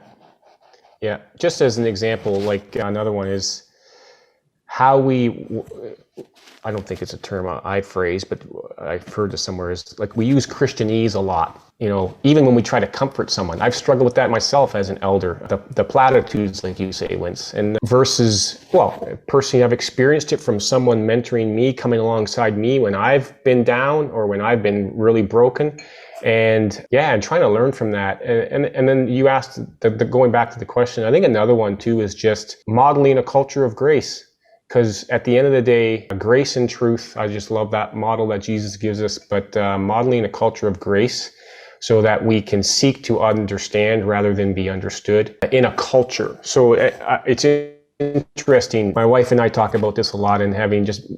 S3: Yeah. Just as an example, like another one is how we, I don't think it's a term I phrase, but I've heard this somewhere, is like, we use Christianese a lot. You know, even when we try to comfort someone. I've struggled with that myself as an elder. The platitudes, like you say, Wince, and versus, well, personally, I've experienced it from someone mentoring me, coming alongside me when I've been down or when I've been really broken. And yeah, and trying to learn from that. And then you asked, going back to the question, I think another one too is just modeling a culture of grace. Because at the end of the day, grace and truth, I just love that model that Jesus gives us, but modeling a culture of grace so that we can seek to understand rather than be understood in a culture. So it's interesting. My wife and I talk about this a lot, and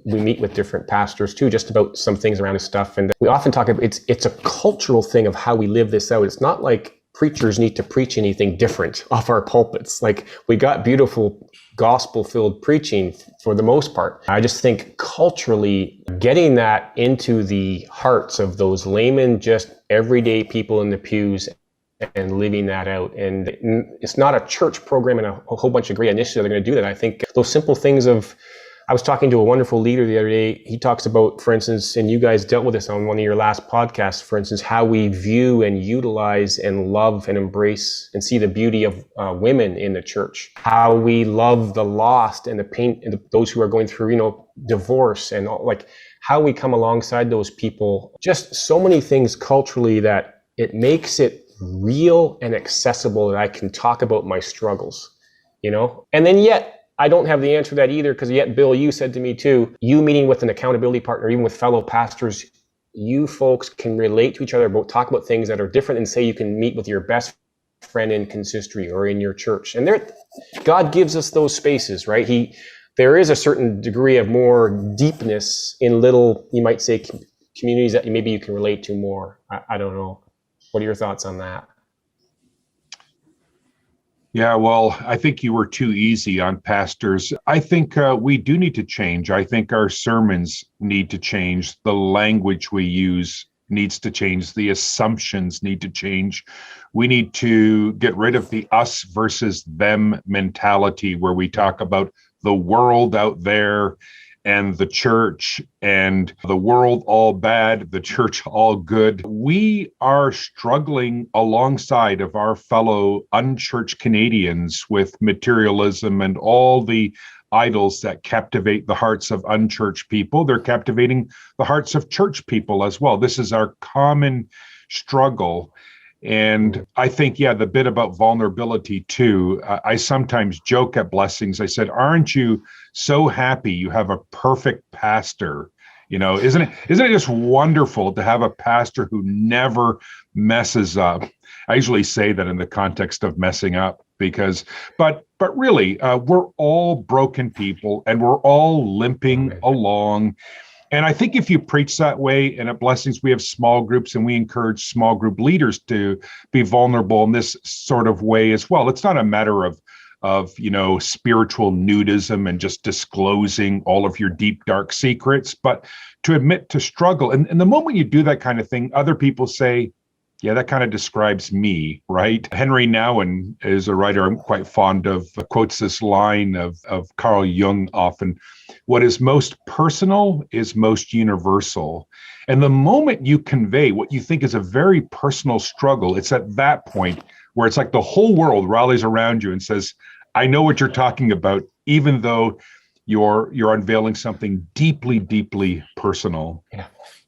S3: we meet with different pastors too, just about some things around this stuff. And we often talk about it's a cultural thing of how we live this out. It's not like preachers need to preach anything different off our pulpits. Like, we got beautiful gospel-filled preaching for the most part. I just think culturally, getting that into the hearts of those laymen, just everyday people in the pews, and living that out. And it's not a church program and a whole bunch of great initiatives that are going to do that. I think those simple things of, I was talking to a wonderful leader the other day. He talks about, for instance, and you guys dealt with this on one of your last podcasts, for instance, how we view and utilize and love and embrace and see the beauty of women in the church, how we love the lost and the pain and those who are going through, divorce, and like how we come alongside those people. Just so many things culturally that it makes it real and accessible that I can talk about my struggles, and then yet I don't have the answer to that either, because yet, Bill, you said to me too, you meeting with an accountability partner, even with fellow pastors, you folks can relate to each other, talk about things that are different, and say you can meet with your best friend in consistory or in your church. And God gives us those spaces, right? There is a certain degree of more deepness in little, you might say, communities that maybe you can relate to more. I don't know. What are your thoughts on that?
S2: Yeah, well, I think you were too easy on pastors. I think we do need to change. I think our sermons need to change. The language we use needs to change. The assumptions need to change. We need to get rid of the us versus them mentality, where we talk about the world out there and the church, and the world all bad, the church all good. We are struggling alongside of our fellow unchurched Canadians with materialism and all the idols that captivate the hearts of unchurched people. They're captivating the hearts of church people as well. This is our common struggle. And I think, the bit about vulnerability too. I sometimes joke at Blessings. I said, aren't you so happy you have a perfect pastor? Isn't it just wonderful to have a pastor who never messes up? I usually say that in the context of messing up but really, we're all broken people and we're all limping along. And I think if you preach that way, and at Blessings, we have small groups and we encourage small group leaders to be vulnerable in this sort of way as well. It's not a matter of spiritual nudism and just disclosing all of your deep, dark secrets, but to admit to struggle. And the moment you do that kind of thing, other people say, yeah, that kind of describes me, right? Henry Nouwen is a writer I'm quite fond of, quotes this line of Carl Jung often: what is most personal is most universal. And the moment you convey what you think is a very personal struggle, it's at that point where it's like the whole world rallies around you and says, I know what you're talking about, even though you're unveiling something deeply, deeply personal.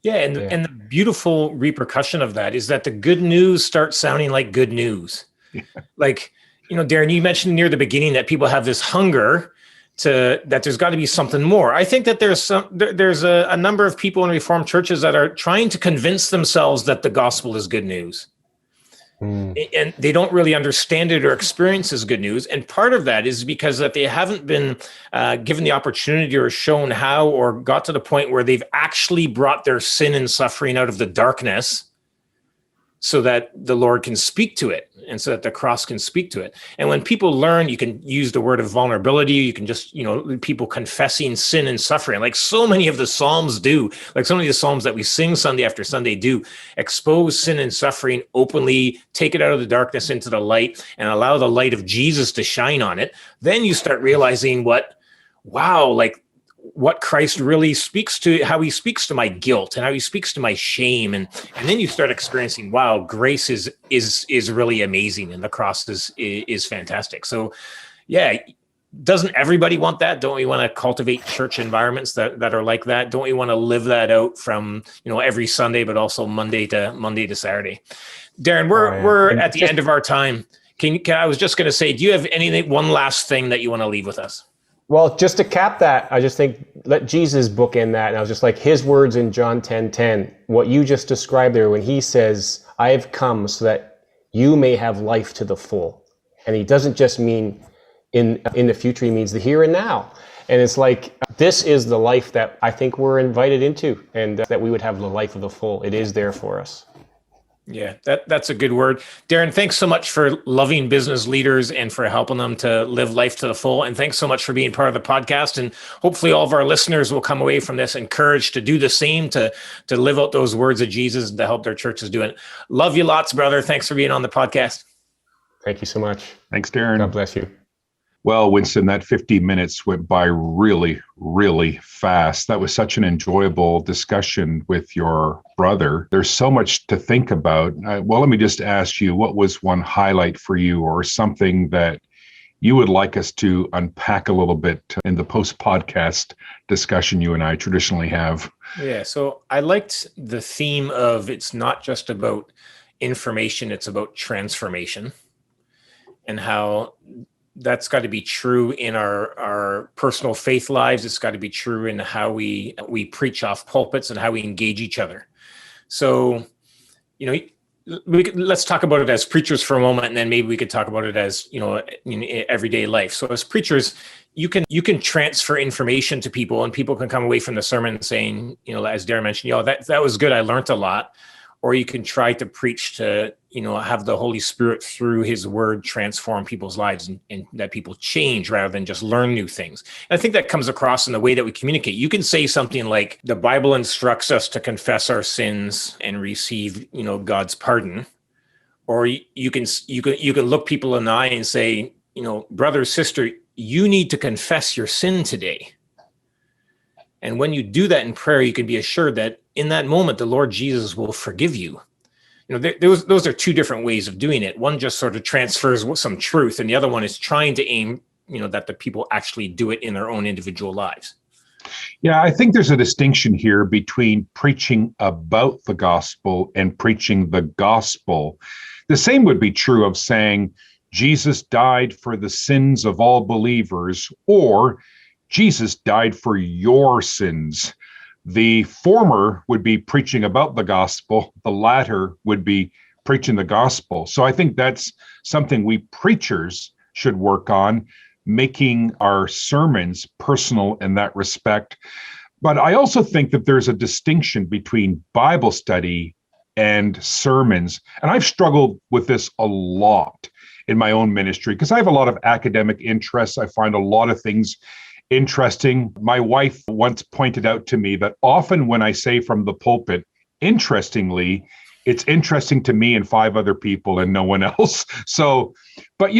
S1: Yeah, and the beautiful repercussion of that is that the good news starts sounding like good news. Yeah. Like, Darren, you mentioned near the beginning that people have this hunger that there's got to be something more. I think that there's a number of people in Reformed churches that are trying to convince themselves that the gospel is good news. And they don't really understand it or experience as good news. And part of that is because that they haven't been given the opportunity or shown how, or got to the point where they've actually brought their sin and suffering out of the darkness so that the Lord can speak to it and so that the cross can speak to it. And when people learn, you can use the word of vulnerability. You can just, people confessing sin and suffering, like so many of the Psalms do, like so many of the Psalms that we sing Sunday after Sunday do, expose sin and suffering openly, take it out of the darkness into the light, and allow the light of Jesus to shine on it. Then you start realizing what Christ really speaks to, how he speaks to my guilt and how he speaks to my shame. And then you start experiencing, wow, grace is really amazing. And the cross is fantastic. So yeah, doesn't everybody want that? Don't we want to cultivate church environments that are like that? Don't we want to live that out from, every Sunday, but also Monday to Saturday? Darren, we're at the end of our time. I was just going to say, do you have one last thing that you want to leave with us?
S3: Well, just to cap that, I just think let Jesus book in that. And I was just like, his words in John 10:10, what you just described there when he says, I have come so that you may have life to the full. And he doesn't just mean in the future, he means the here and now. And it's like, this is the life that I think we're invited into, and that we would have the life of the full. It is there for us.
S1: Yeah, that's a good word. Darren, thanks so much for loving business leaders and for helping them to live life to the full. And thanks so much for being part of the podcast. And hopefully all of our listeners will come away from this encouraged to do the same, to live out those words of Jesus and to help their churches do it. Love you lots, brother. Thanks for being on the podcast.
S3: Thank you so much.
S2: Thanks, Darren.
S3: God bless you.
S2: Well, Winston, that 50 minutes went by really, really fast. That was such an enjoyable discussion with your brother. There's so much to think about. Well, let me just ask you, what was one highlight for you, or something that you would like us to unpack a little bit in the post-podcast discussion you and I traditionally have?
S1: Yeah, so I liked the theme of it's not just about information, it's about transformation, and how that's got to be true in our personal faith lives. It's got to be true in how we preach off pulpits and how we engage each other. So, let's talk about it as preachers for a moment, and then maybe we could talk about it as, in everyday life. So as preachers, you can transfer information to people, and people can come away from the sermon saying, as Darren mentioned, that was good. I learned a lot. Or you can try to preach to, have the Holy Spirit through his word transform people's lives and that people change rather than just learn new things. And I think that comes across in the way that we communicate. You can say something like, the Bible instructs us to confess our sins and receive, God's pardon. Or you can look people in the eye and say, brother, sister, you need to confess your sin today. And when you do that in prayer, you can be assured that in that moment, the Lord Jesus will forgive you. Those are two different ways of doing it. One just sort of transfers some truth, and the other one is trying to aim that the people actually do it in their own individual lives.
S2: Yeah, I think there's a distinction here between preaching about the gospel and preaching the gospel. The same would be true of saying Jesus died for the sins of all believers, or Jesus died for your sins. The former would be preaching about the gospel. The latter would be preaching the gospel. So I think that's something we preachers should work on, making our sermons personal in that respect. But I also think that there's a distinction between Bible study and sermons. And I've struggled with this a lot in my own ministry because I have a lot of academic interests. I find a lot of things interesting. My wife once pointed out to me that often when I say from the pulpit, interestingly, it's interesting to me and 5 other people and no one else. So, but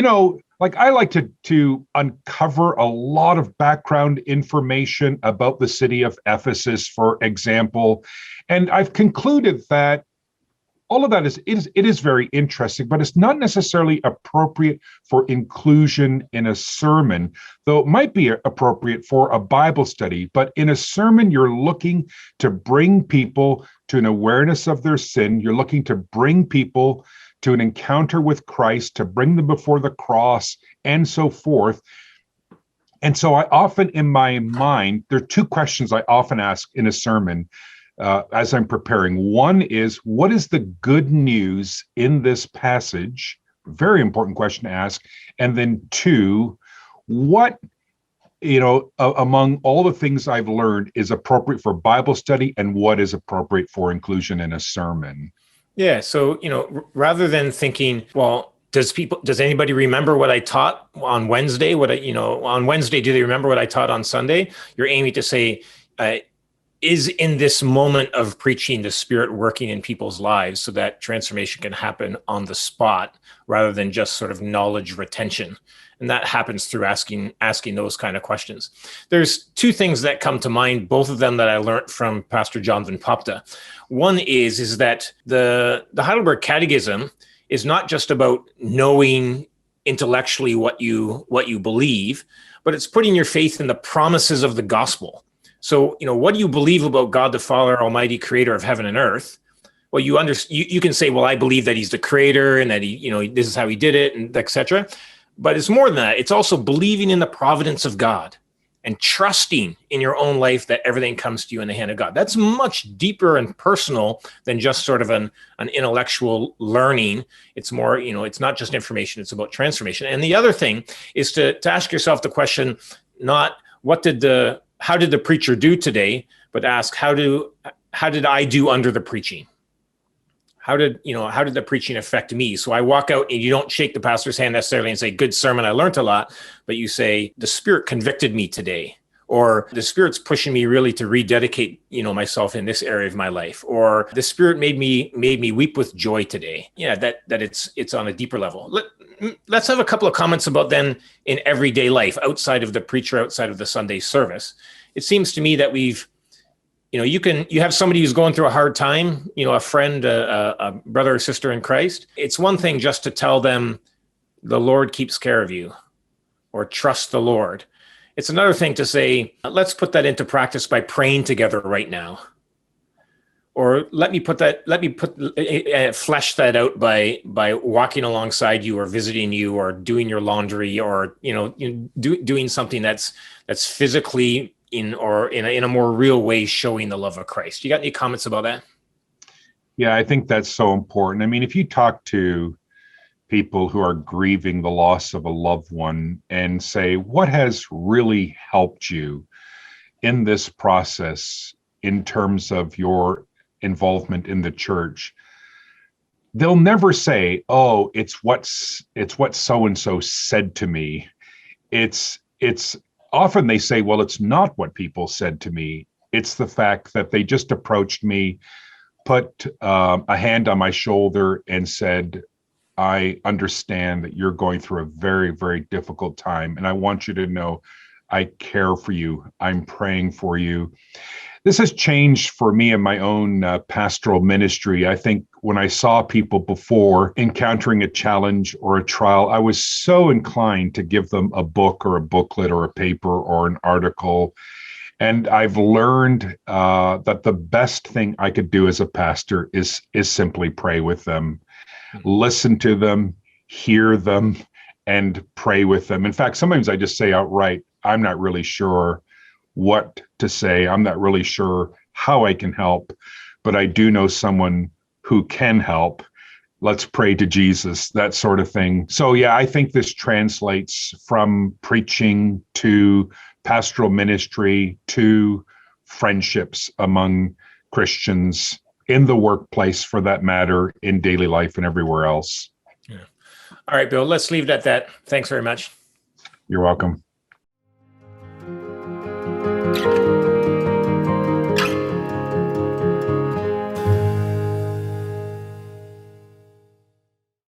S2: like I like to uncover a lot of background information about the city of Ephesus, for example. And I've concluded that all of that is very interesting, but it's not necessarily appropriate for inclusion in a sermon, though it might be appropriate for a Bible study. But in a sermon, you're looking to bring people to an awareness of their sin. You're looking to bring people to an encounter with Christ, to bring them before the cross, and so forth. And so I often, in my mind, there are 2 questions I often ask in a sermon as I'm preparing. One is, what is the good news in this passage? Very important question to ask. And then 2, what, among all the things I've learned is appropriate for Bible study and what is appropriate for inclusion in a sermon?
S1: Yeah. So, rather than thinking, well, does anybody remember what I taught on Wednesday? On Wednesday, do they remember what I taught on Sunday? You're aiming to say, is in this moment of preaching the Spirit working in people's lives so that transformation can happen on the spot rather than just sort of knowledge retention. And that happens through asking those kind of questions. There's 2 things that come to mind, both of them that I learned from Pastor John Van Popta. One is that the Heidelberg Catechism is not just about knowing intellectually what you believe, but it's putting your faith in the promises of the gospel. So, what do you believe about God the Father, Almighty Creator of heaven and earth? Well, you can say, well, I believe that He's the Creator and that He, this is how He did it, and etc. But it's more than that. It's also believing in the providence of God and trusting in your own life that everything comes to you in the hand of God. That's much deeper and personal than just sort of an intellectual learning. It's more, it's not just information, it's about transformation. And the other thing is to ask yourself the question, not how did the preacher do today, but ask, how did I do under the preaching? How did the preaching affect me? So I walk out and you don't shake the pastor's hand necessarily and say, good sermon, I learned a lot, but you say, the Spirit convicted me today, or the Spirit's pushing me really to rededicate, myself in this area of my life, or the Spirit made me weep with joy today. Yeah, that it's on a deeper level. Let's have a couple of comments about then in everyday life, outside of the preacher, outside of the Sunday service. It seems to me that you have somebody who's going through a hard time, a friend, a brother or sister in Christ. It's one thing just to tell them the Lord keeps care of you or trust the Lord. It's another thing to say, let's put that into practice by praying together right now. Or flesh that out by walking alongside you or visiting you or doing your laundry or, doing something that's physically in a more real way showing the love of Christ. You got any comments about that?
S2: Yeah, I think that's so important. I mean, if you talk to people who are grieving the loss of a loved one and say, what has really helped you in this process in terms of your involvement in the church, they'll never say, oh, it's what so-and-so said to me. It's often they say, well, it's not what people said to me. It's the fact that they just approached me, put a hand on my shoulder and said, I understand that you're going through a very, very difficult time. And I want you to know I care for you. I'm praying for you. this has changed for me in my own pastoral ministry. I think when I saw people before encountering a challenge or a trial, I was so inclined to give them a book or a booklet or a paper or an article. And I've learned that the best thing I could do as a pastor is simply pray with them, listen to them, hear them, and pray with them. In fact, sometimes I just say outright, I'm not really sure what to say. I'm not really sure how I can help, but I do know someone who can help. Let's pray to Jesus, that sort of thing. So yeah, I think this translates from preaching to pastoral ministry to friendships among Christians in the workplace, for that matter, in daily life and everywhere else.
S1: Yeah. All right, Bill, let's leave it at that. Thanks very much.
S2: You're welcome.